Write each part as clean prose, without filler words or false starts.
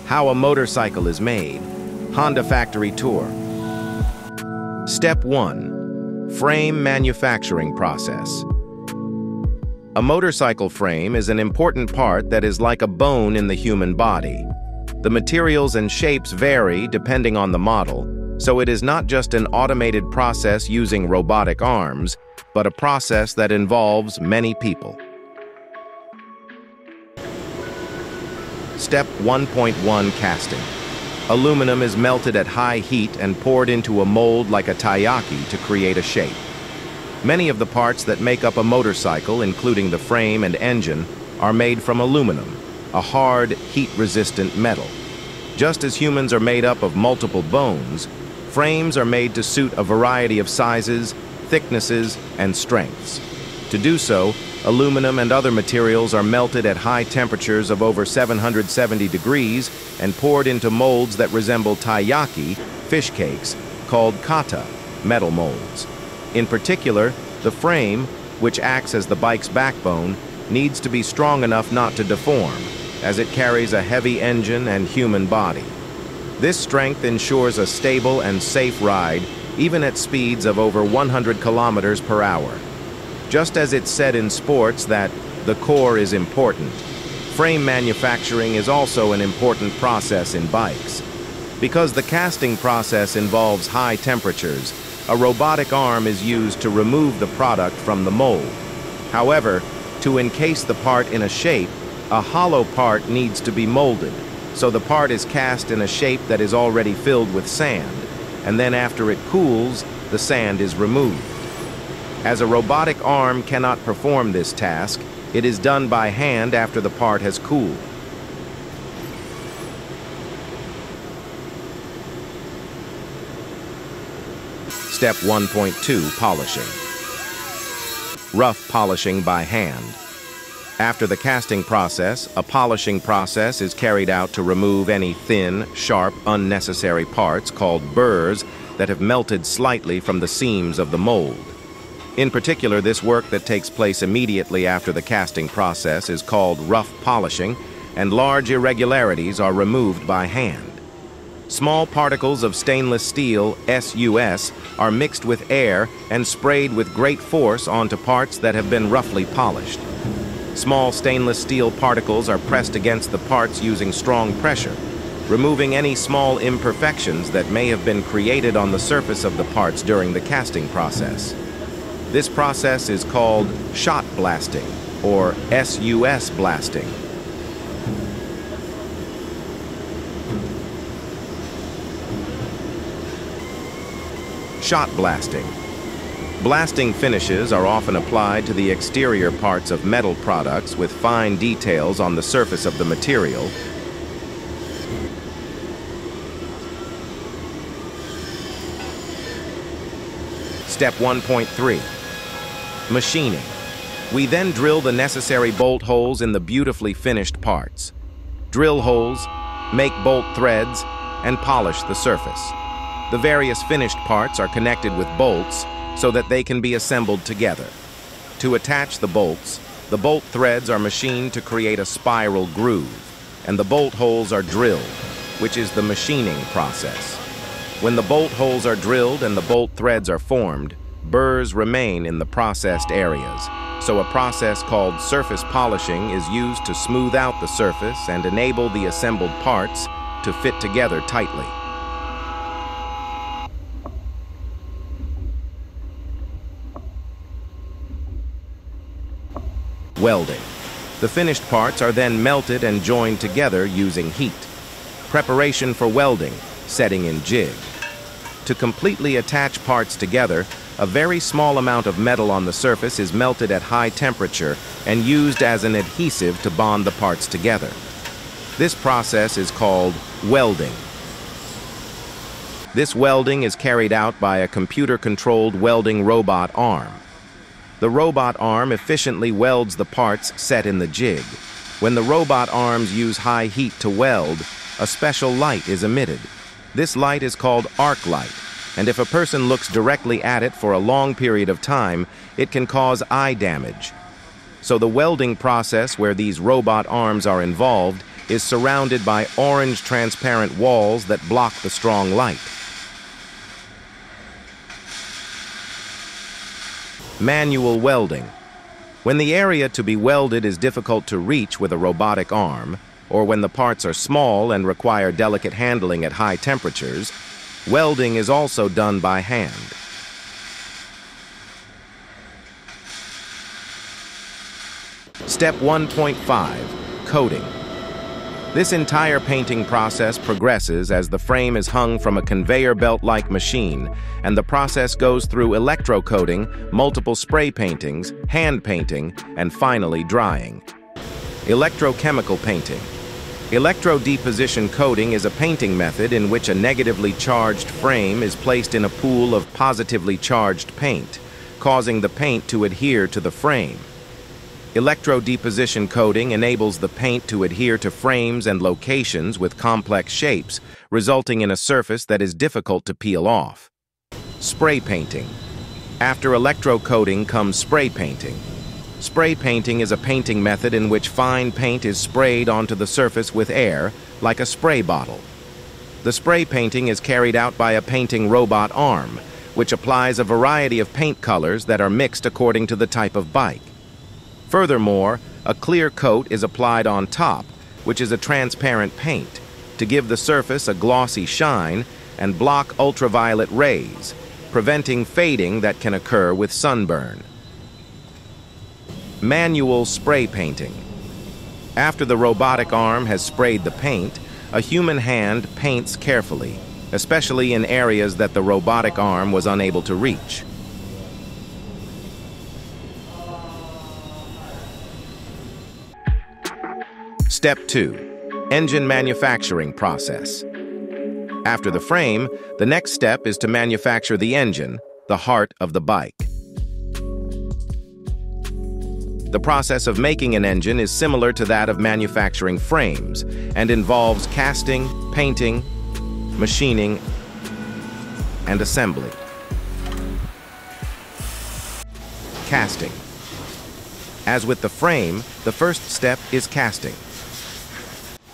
How a motorcycle is made. Honda Factory Tour. Step 1. Frame manufacturing process. A motorcycle frame is an important part that is like a bone in the human body. The materials and shapes vary depending on the model, so it is not just an automated process using robotic arms, but a process that involves many people. Step 1.1 Casting. Aluminum is melted at high heat and poured into a mold like a taiyaki to create a shape. Many of the parts that make up a motorcycle, including the frame and engine, are made from aluminum, a hard, heat-resistant metal. Just as humans are made up of multiple bones, frames are made to suit a variety of sizes, thicknesses, and strengths. To do so, aluminum and other materials are melted at high temperatures of over 770 degrees and poured into molds that resemble taiyaki, fish cakes, called kata, metal molds. In particular, the frame, which acts as the bike's backbone, needs to be strong enough not to deform, as it carries a heavy engine and human body. This strength ensures a stable and safe ride, even at speeds of over 100 kilometers per hour. Just as it's said in sports that the core is important, frame manufacturing is also an important process in bikes. Because the casting process involves high temperatures, a robotic arm is used to remove the product from the mold. However, to encase the part in a shape, a hollow part needs to be molded, so the part is cast in a shape that is already filled with sand, and then after it cools, the sand is removed. As a robotic arm cannot perform this task, it is done by hand after the part has cooled. Step 1.2 Polishing. Rough polishing by hand. After the casting process, a polishing process is carried out to remove any thin, sharp, unnecessary parts called burrs that have melted slightly from the seams of the mold. In particular, this work that takes place immediately after the casting process is called rough polishing, and large irregularities are removed by hand. Small particles of stainless steel, SUS, are mixed with air and sprayed with great force onto parts that have been roughly polished. Small stainless steel particles are pressed against the parts using strong pressure, removing any small imperfections that may have been created on the surface of the parts during the casting process. This process is called shot blasting, or SUS blasting. Shot blasting. Blasting finishes are often applied to the exterior parts of metal products with fine details on the surface of the material. Step 1.3. Machining. We then drill the necessary bolt holes in the beautifully finished parts. Drill holes, make bolt threads, and polish the surface. The various finished parts are connected with bolts so that they can be assembled together. To attach the bolts, the bolt threads are machined to create a spiral groove, and the bolt holes are drilled, which is the machining process. When the bolt holes are drilled and the bolt threads are formed, burrs remain in the processed areas, so a process called surface polishing is used to smooth out the surface and enable the assembled parts to fit together tightly. Welding. The finished parts are then melted and joined together using heat. Preparation for welding, setting in jig. To completely attach parts together, a very small amount of metal on the surface is melted at high temperature and used as an adhesive to bond the parts together. This process is called welding. This welding is carried out by a computer-controlled welding robot arm. The robot arm efficiently welds the parts set in the jig. When the robot arms use high heat to weld, a special light is emitted. This light is called arc light, and if a person looks directly at it for a long period of time, it can cause eye damage. So the welding process where these robot arms are involved is surrounded by orange transparent walls that block the strong light. Manual welding. When the area to be welded is difficult to reach with a robotic arm, or when the parts are small and require delicate handling at high temperatures, welding is also done by hand. Step 1.5, coating. This entire painting process progresses as the frame is hung from a conveyor belt-like machine, and the process goes through electrocoating, multiple spray paintings, hand painting, and finally drying. Electrochemical painting. Electrodeposition coating is a painting method in which a negatively charged frame is placed in a pool of positively charged paint, causing the paint to adhere to the frame. Electrodeposition coating enables the paint to adhere to frames and locations with complex shapes, resulting in a surface that is difficult to peel off. Spray painting. After electrocoating comes spray painting. Spray painting is a painting method in which fine paint is sprayed onto the surface with air, like a spray bottle. The spray painting is carried out by a painting robot arm, which applies a variety of paint colors that are mixed according to the type of bike. Furthermore, a clear coat is applied on top, which is a transparent paint, to give the surface a glossy shine and block ultraviolet rays, preventing fading that can occur with sunburn. Manual spray painting. After the robotic arm has sprayed the paint, a human hand paints carefully, especially in areas that the robotic arm was unable to reach. Step 2. Engine manufacturing process. After the frame, the next step is to manufacture the engine, the heart of the bike. The process of making an engine is similar to that of manufacturing frames and involves casting, painting, machining, and assembly. Casting. As with the frame, the first step is casting.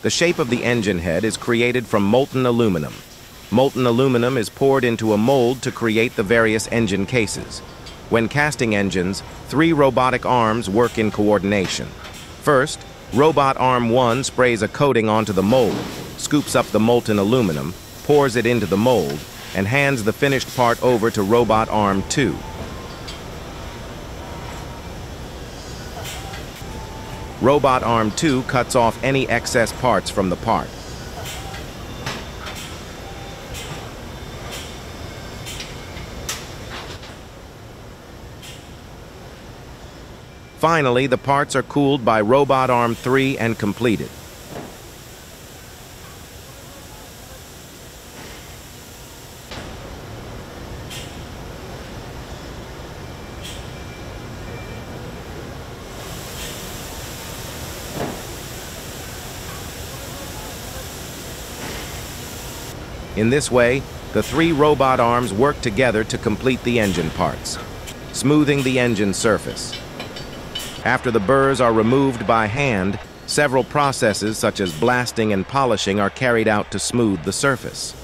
The shape of the engine head is created from molten aluminum. Molten aluminum is poured into a mold to create the various engine cases. When casting engines, 3 robotic arms work in coordination. First, Robot Arm 1 sprays a coating onto the mold, scoops up the molten aluminum, pours it into the mold, and hands the finished part over to Robot Arm 2. Robot Arm 2 cuts off any excess parts from the part. Finally, the parts are cooled by Robot Arm 3 and completed. In this way, the 3 robot arms work together to complete the engine parts, smoothing the engine surface. After the burrs are removed by hand, several processes such as blasting and polishing are carried out to smooth the surface.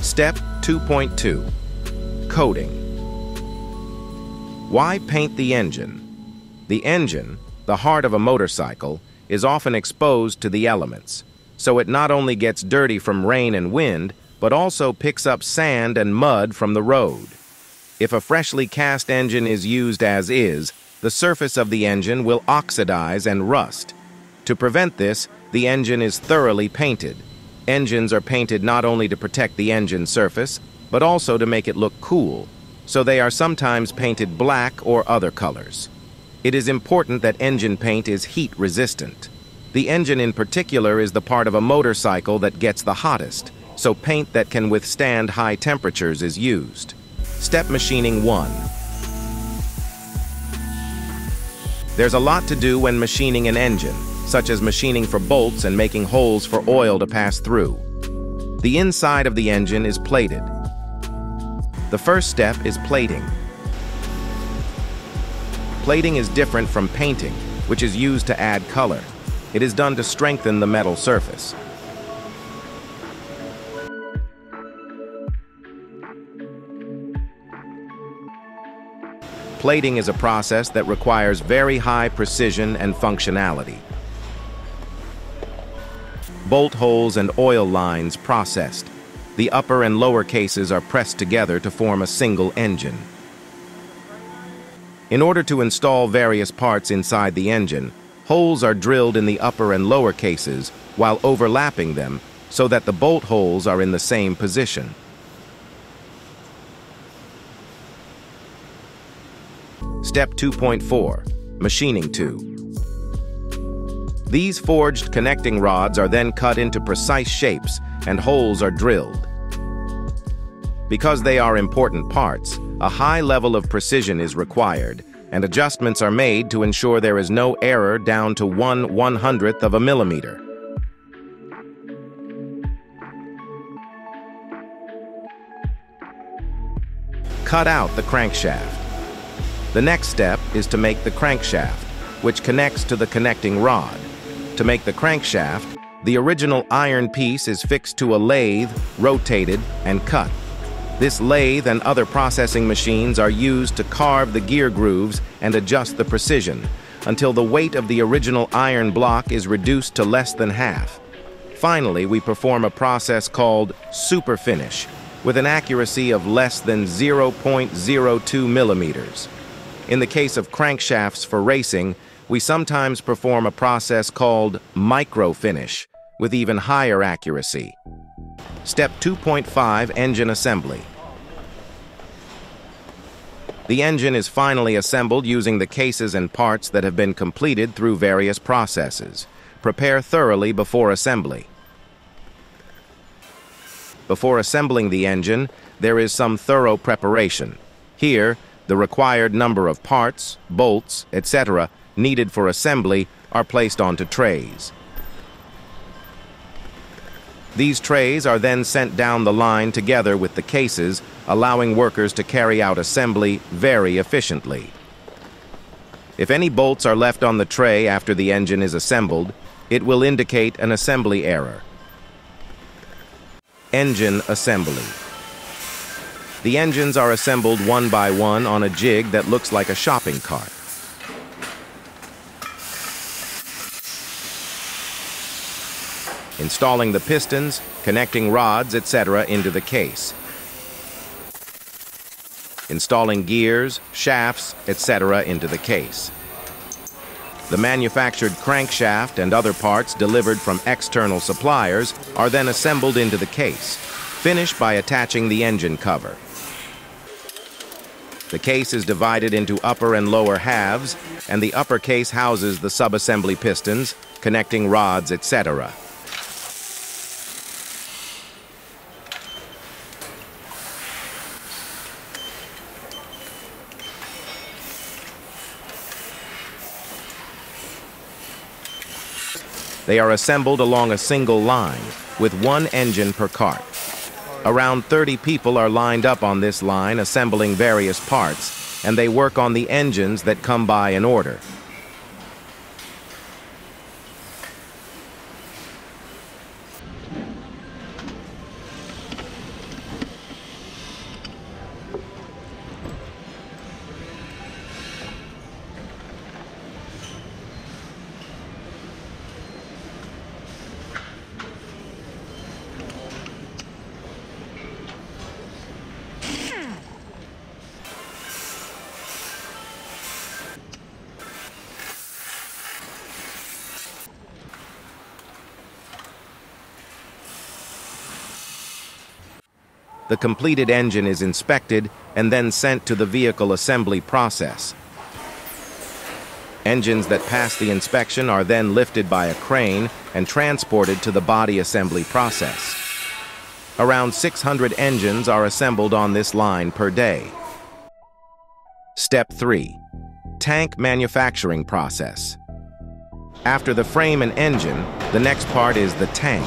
Step 2.2. Coating. Why paint the engine? The engine, the heart of a motorcycle, is often exposed to the elements, so it not only gets dirty from rain and wind, but also picks up sand and mud from the road. If a freshly cast engine is used as is, the surface of the engine will oxidize and rust. To prevent this, the engine is thoroughly painted. Engines are painted not only to protect the engine surface, but also to make it look cool, so they are sometimes painted black or other colors. It is important that engine paint is heat resistant. The engine in particular is the part of a motorcycle that gets the hottest, so paint that can withstand high temperatures is used. Step machining 1. There's a lot to do when machining an engine, such as machining for bolts and making holes for oil to pass through. The inside of the engine is plated. The first step is plating. Plating is different from painting, which is used to add color. It is done to strengthen the metal surface. Plating is a process that requires very high precision and functionality. Bolt holes and oil lines processed. The upper and lower cases are pressed together to form a single engine. In order to install various parts inside the engine, holes are drilled in the upper and lower cases while overlapping them so that the bolt holes are in the same position. Step 2.4. Machining 2. These forged connecting rods are then cut into precise shapes and holes are drilled. Because they are important parts, a high level of precision is required, and adjustments are made to ensure there is no error down to 1/100th of a millimeter. Cut out the crankshaft. The next step is to make the crankshaft, which connects to the connecting rod. To make the crankshaft, the original iron piece is fixed to a lathe, rotated, and cut. This lathe and other processing machines are used to carve the gear grooves and adjust the precision until the weight of the original iron block is reduced to less than half. Finally, we perform a process called superfinish with an accuracy of less than 0.02 millimeters. In the case of crankshafts for racing, we sometimes perform a process called microfinish with even higher accuracy. Step 2.5. Engine assembly. The engine is finally assembled using the cases and parts that have been completed through various processes. Prepare thoroughly before assembly. Before assembling the engine, there is some thorough preparation. Here, the required number of parts, bolts, etc. needed for assembly are placed onto trays. These trays are then sent down the line together with the cases, allowing workers to carry out assembly very efficiently. If any bolts are left on the tray after the engine is assembled, it will indicate an assembly error. Engine assembly. The engines are assembled one by one on a jig that looks like a shopping cart. Installing the pistons, connecting rods, etc. into the case. Installing gears, shafts, etc. into the case. The manufactured crankshaft and other parts delivered from external suppliers are then assembled into the case, finished by attaching the engine cover. The case is divided into upper and lower halves, and the upper case houses the subassembly pistons, connecting rods, etc. They are assembled along a single line, with one engine per cart. Around 30 people are lined up on this line assembling various parts, and they work on the engines that come by in order. The completed engine is inspected and then sent to the vehicle assembly process. Engines that pass the inspection are then lifted by a crane and transported to the body assembly process. Around 600 engines are assembled on this line per day. Step 3. Tank manufacturing process. After the frame and engine, the next part is the tank.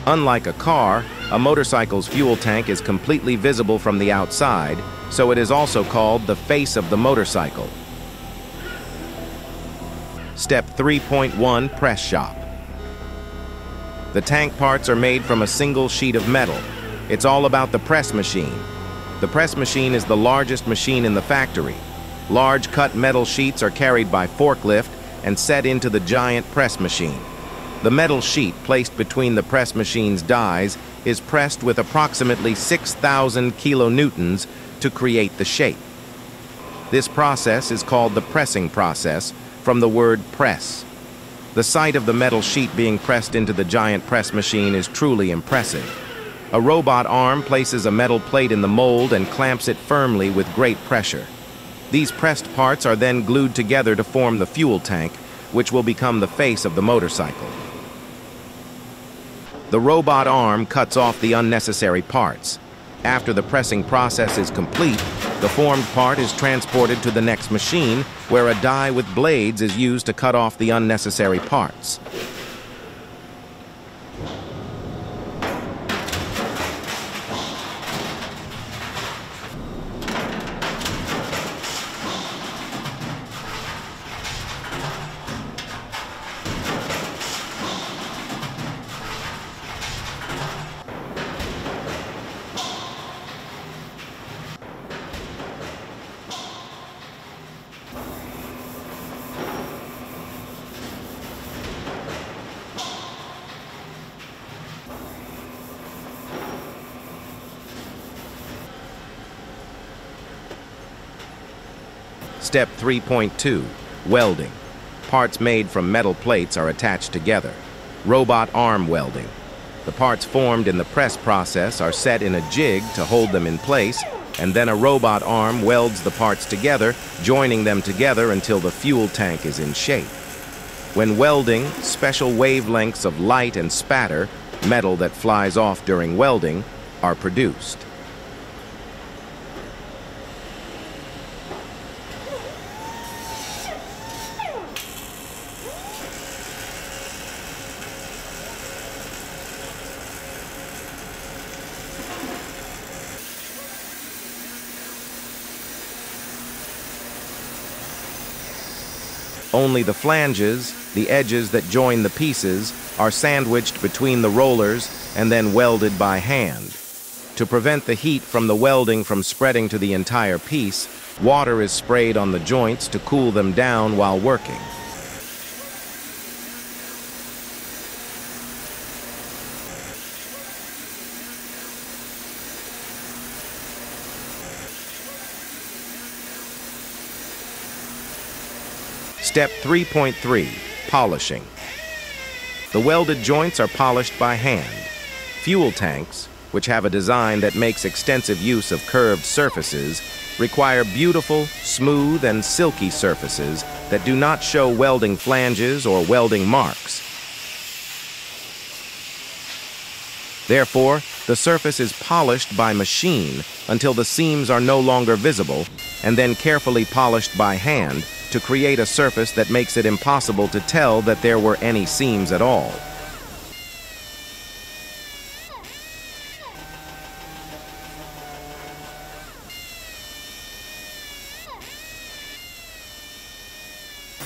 Unlike a car, A motorcycle's fuel tank is completely visible from the outside, so it is also called the face of the motorcycle. Step 3.1, Press Shop. The tank parts are made from a single sheet of metal. It's all about the press machine. The press machine is the largest machine in the factory. Large cut metal sheets are carried by forklift and set into the giant press machine. The metal sheet placed between the press machine's dies is pressed with approximately 6,000 kilonewtons to create the shape. This process is called the pressing process, from the word press. The sight of the metal sheet being pressed into the giant press machine is truly impressive. A robot arm places a metal plate in the mold and clamps it firmly with great pressure. These pressed parts are then glued together to form the fuel tank, which will become the face of the motorcycle. The robot arm cuts off the unnecessary parts. After the pressing process is complete, the formed part is transported to the next machine, where a die with blades is used to cut off the unnecessary parts. Step 3.2, Welding. Parts made from metal plates are attached together. Robot arm welding. The parts formed in the press process are set in a jig to hold them in place, and then a robot arm welds the parts together, joining them together until the fuel tank is in shape. When welding, special wavelengths of light and spatter, metal that flies off during welding, are produced. Only the flanges, the edges that join the pieces, are sandwiched between the rollers and then welded by hand. To prevent the heat from the welding from spreading to the entire piece, water is sprayed on the joints to cool them down while working. Step 3.3, Polishing. The welded joints are polished by hand. Fuel tanks, which have a design that makes extensive use of curved surfaces, require beautiful, smooth, and silky surfaces that do not show welding flanges or welding marks. Therefore, the surface is polished by machine until the seams are no longer visible, and then carefully polished by hand to create a surface that makes it impossible to tell that there were any seams at all.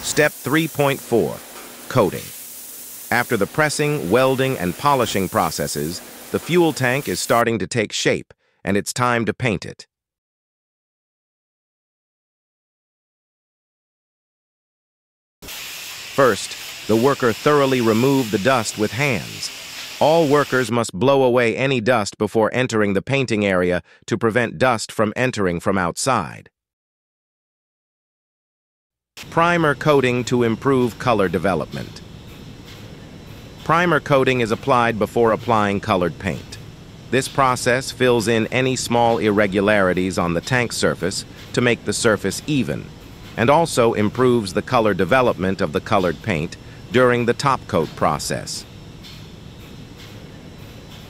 Step 3.4, Coating. After the pressing, welding, and polishing processes, the fuel tank is starting to take shape, and it's time to paint it. First, the worker thoroughly removed the dust with hands. All workers must blow away any dust before entering the painting area to prevent dust from entering from outside. Primer coating to improve color development. Primer coating is applied before applying colored paint. This process fills in any small irregularities on the tank surface to make the surface even, and also improves the color development of the colored paint during the top coat process.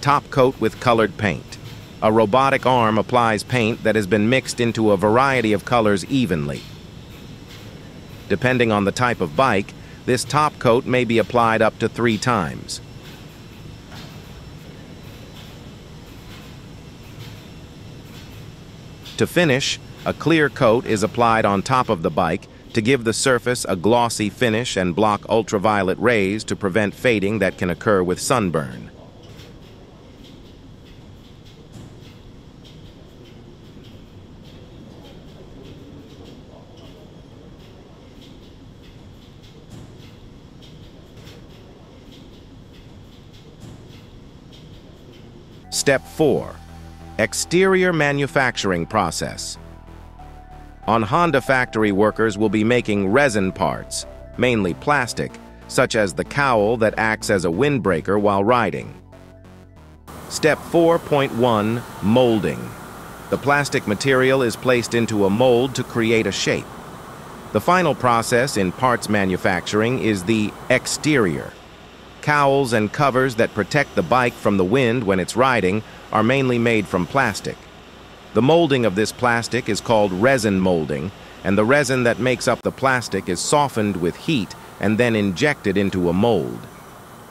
Top coat with colored paint. A robotic arm applies paint that has been mixed into a variety of colors evenly. Depending on the type of bike, this top coat may be applied up to 3 times. To finish, a clear coat is applied on top of the bike to give the surface a glossy finish and block ultraviolet rays to prevent fading that can occur with sunburn. Step 4. Exterior manufacturing process. On Honda factory, workers will be making resin parts, mainly plastic, such as the cowl that acts as a windbreaker while riding. Step 4.1. Molding. The plastic material is placed into a mold to create a shape. The final process in parts manufacturing is the exterior. Cowls and covers that protect the bike from the wind when it's riding are mainly made from plastic. The molding of this plastic is called resin molding, and the resin that makes up the plastic is softened with heat and then injected into a mold.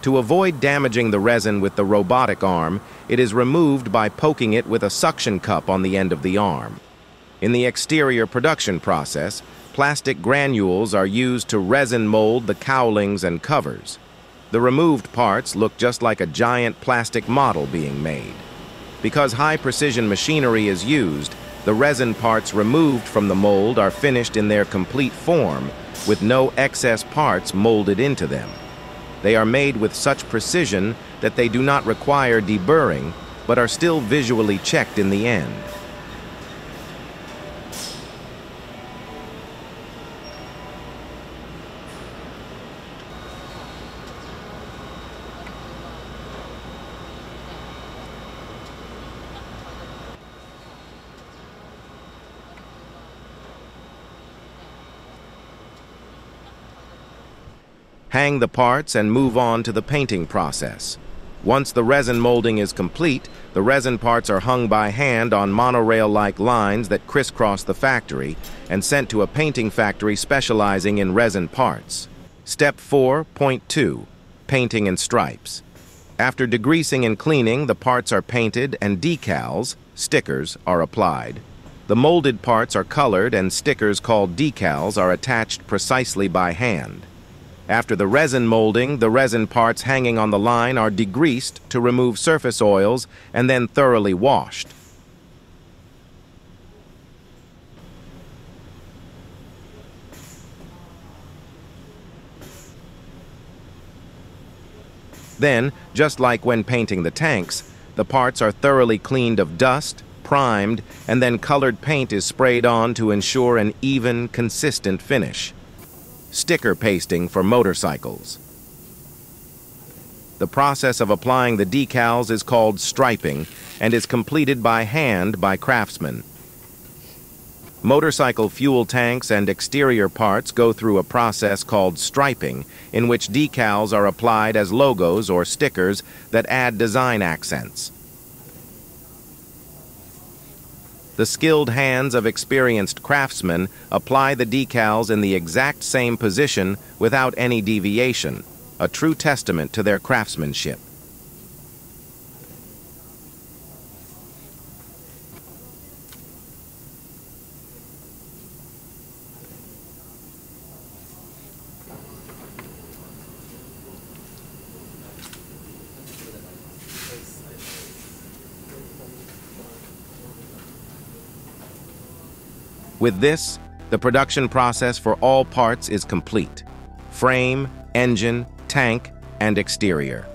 To avoid damaging the resin with the robotic arm, it is removed by poking it with a suction cup on the end of the arm. In the exterior production process, plastic granules are used to resin mold the cowlings and covers. The removed parts look just like a giant plastic model being made. Because high-precision machinery is used, the resin parts removed from the mold are finished in their complete form, with no excess parts molded into them. They are made with such precision that they do not require deburring, but are still visually checked in the end. Hang the parts and move on to the painting process. Once the resin molding is complete, the resin parts are hung by hand on monorail-like lines that crisscross the factory and sent to a painting factory specializing in resin parts. Step 4.2. Painting and stripes. After degreasing and cleaning, the parts are painted and decals, stickers, are applied. The molded parts are colored and stickers called decals are attached precisely by hand. After the resin molding, the resin parts hanging on the line are degreased to remove surface oils and then thoroughly washed. Then, just like when painting the tanks, the parts are thoroughly cleaned of dust, primed, and then colored paint is sprayed on to ensure an even, consistent finish. Sticker pasting for motorcycles. The process of applying the decals is called striping and is completed by hand by craftsmen. Motorcycle fuel tanks and exterior parts go through a process called striping, in which decals are applied as logos or stickers that add design accents. The skilled hands of experienced craftsmen apply the decals in the exact same position without any deviation, a true testament to their craftsmanship. With this, the production process for all parts is complete: frame, engine, tank, and exterior.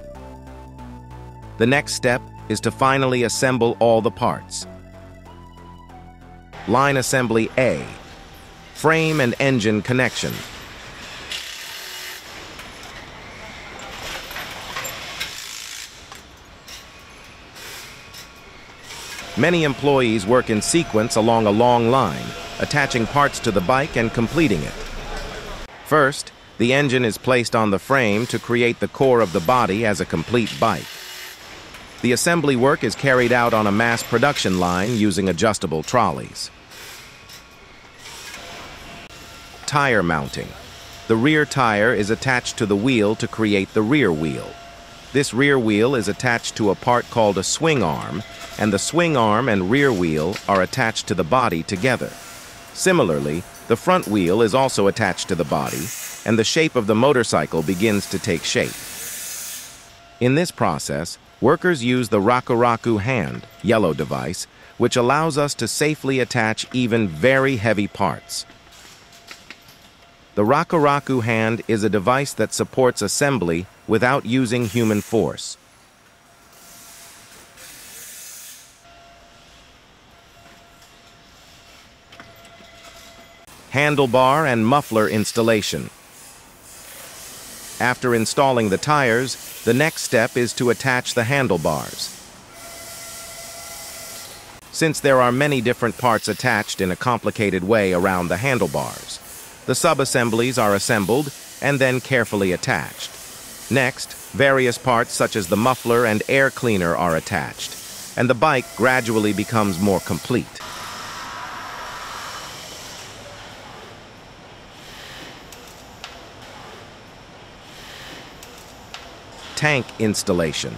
The next step is to finally assemble all the parts. Line Assembly A. Frame and engine connection. Many employees work in sequence along a long line, attaching parts to the bike and completing it. First, the engine is placed on the frame to create the core of the body as a complete bike. The assembly work is carried out on a mass production line using adjustable trolleys. Tire mounting. The rear tire is attached to the wheel to create the rear wheel. This rear wheel is attached to a part called a swing arm, and the swing arm and rear wheel are attached to the body together. Similarly, the front wheel is also attached to the body, and the shape of the motorcycle begins to take shape. In this process, workers use the rakuraku hand, yellow device, which allows us to safely attach even very heavy parts. The rakuraku hand is a device that supports assembly without using human force. Handlebar and muffler installation. After installing the tires, the next step is to attach the handlebars. Since there are many different parts attached in a complicated way around the handlebars, the sub-assemblies are assembled and then carefully attached. Next, various parts such as the muffler and air cleaner are attached, and the bike gradually becomes more complete. Tank installation.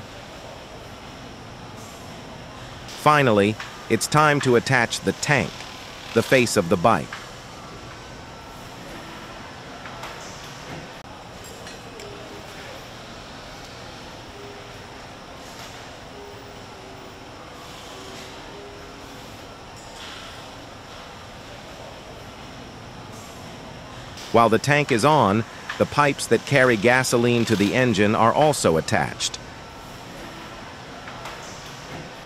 Finally, it's time to attach the tank, the face of the bike. While the tank is on, the pipes that carry gasoline to the engine are also attached.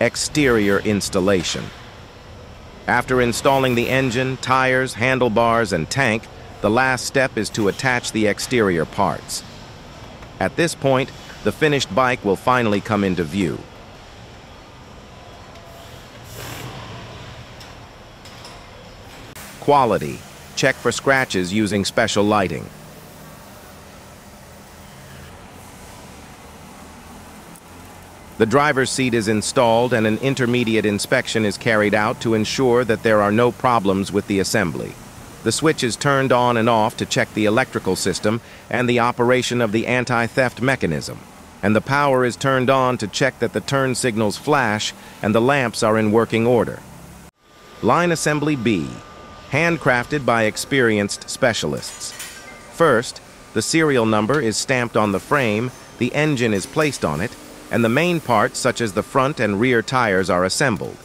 Exterior installation. After installing the engine, tires, handlebars, and tank, the last step is to attach the exterior parts. At this point, the finished bike will finally come into view. Quality. Check for scratches using special lighting. The driver's seat is installed and an intermediate inspection is carried out to ensure that there are no problems with the assembly. The switch is turned on and off to check the electrical system and the operation of the anti-theft mechanism, and the power is turned on to check that the turn signals flash and the lamps are in working order. Line Assembly B. Handcrafted by experienced specialists. First, the serial number is stamped on the frame, the engine is placed on it, and the main parts such as the front and rear tires are assembled.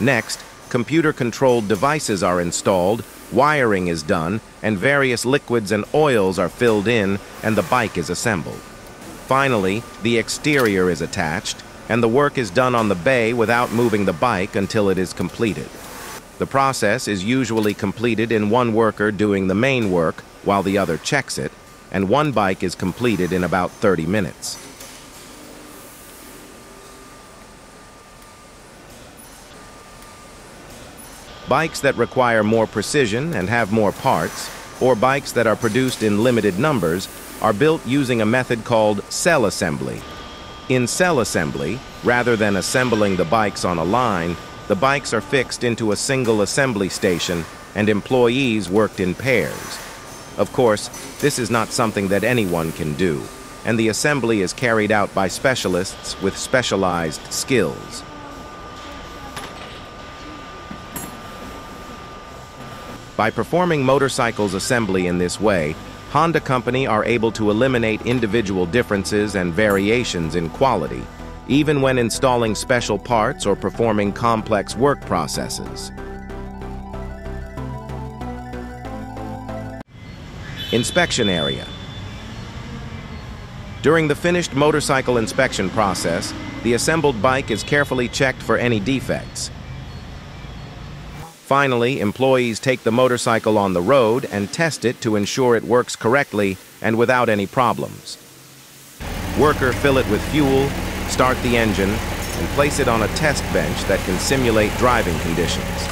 Next, computer-controlled devices are installed, wiring is done, and various liquids and oils are filled in, and the bike is assembled. Finally, the exterior is attached, and the work is done on the bay without moving the bike until it is completed. The process is usually completed in one worker doing the main work while the other checks it, and one bike is completed in about 30 minutes. Bikes that require more precision and have more parts, or bikes that are produced in limited numbers, are built using a method called cell assembly. In cell assembly, rather than assembling the bikes on a line, the bikes are fixed into a single assembly station and employees worked in pairs. Of course, this is not something that anyone can do, and the assembly is carried out by specialists with specialized skills. By performing motorcycles assembly in this way, Honda Company are able to eliminate individual differences and variations in quality, even when installing special parts or performing complex work processes. Inspection area. During the finished motorcycle inspection process, the assembled bike is carefully checked for any defects. Finally, employees take the motorcycle on the road and test it to ensure it works correctly and without any problems. Worker fill it with fuel, start the engine, and place it on a test bench that can simulate driving conditions.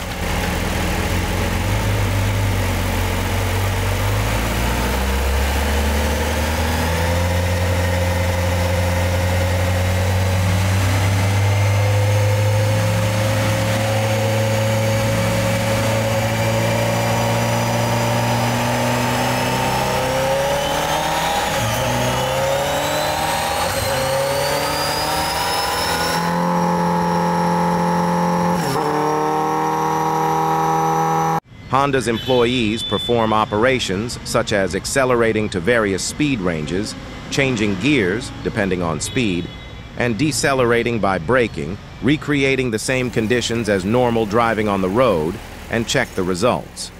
Honda's employees perform operations such as accelerating to various speed ranges, changing gears depending on speed, and decelerating by braking, recreating the same conditions as normal driving on the road, and check the results.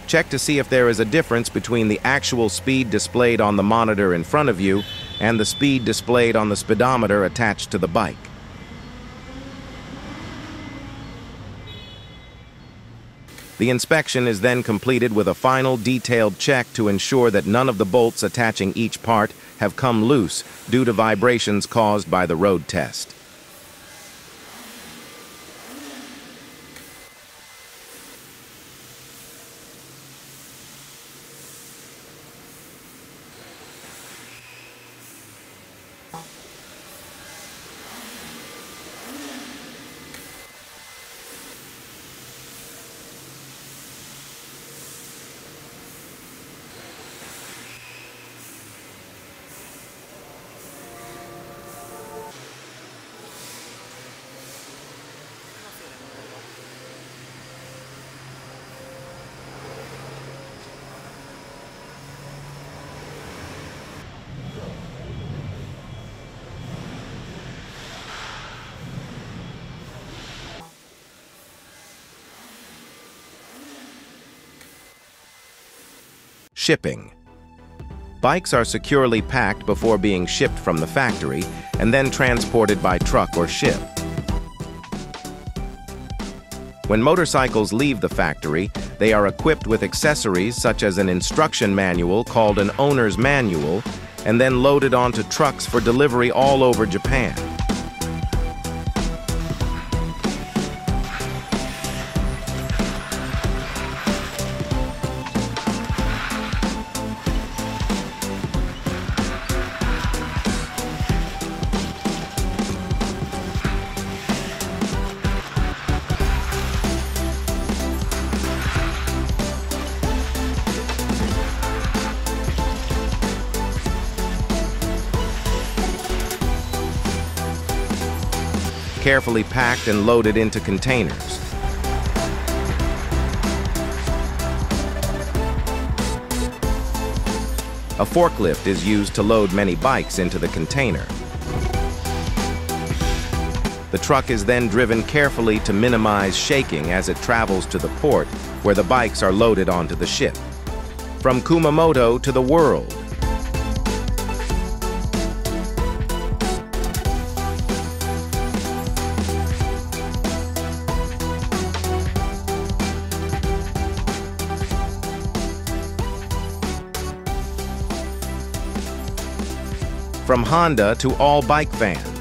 Check to see if there is a difference between the actual speed displayed on the monitor in front of you and the speed displayed on the speedometer attached to the bike. The inspection is then completed with a final detailed check to ensure that none of the bolts attaching each part have come loose due to vibrations caused by the road test. Shipping. Bikes are securely packed before being shipped from the factory and then transported by truck or ship. When motorcycles leave the factory, they are equipped with accessories such as an instruction manual called an owner's manual and then loaded onto trucks for delivery all over Japan. Carefully packed and loaded into containers. A forklift is used to load many bikes into the container. The truck is then driven carefully to minimize shaking as it travels to the port where the bikes are loaded onto the ship. From Kumamoto to the world. From Honda to all bike fans.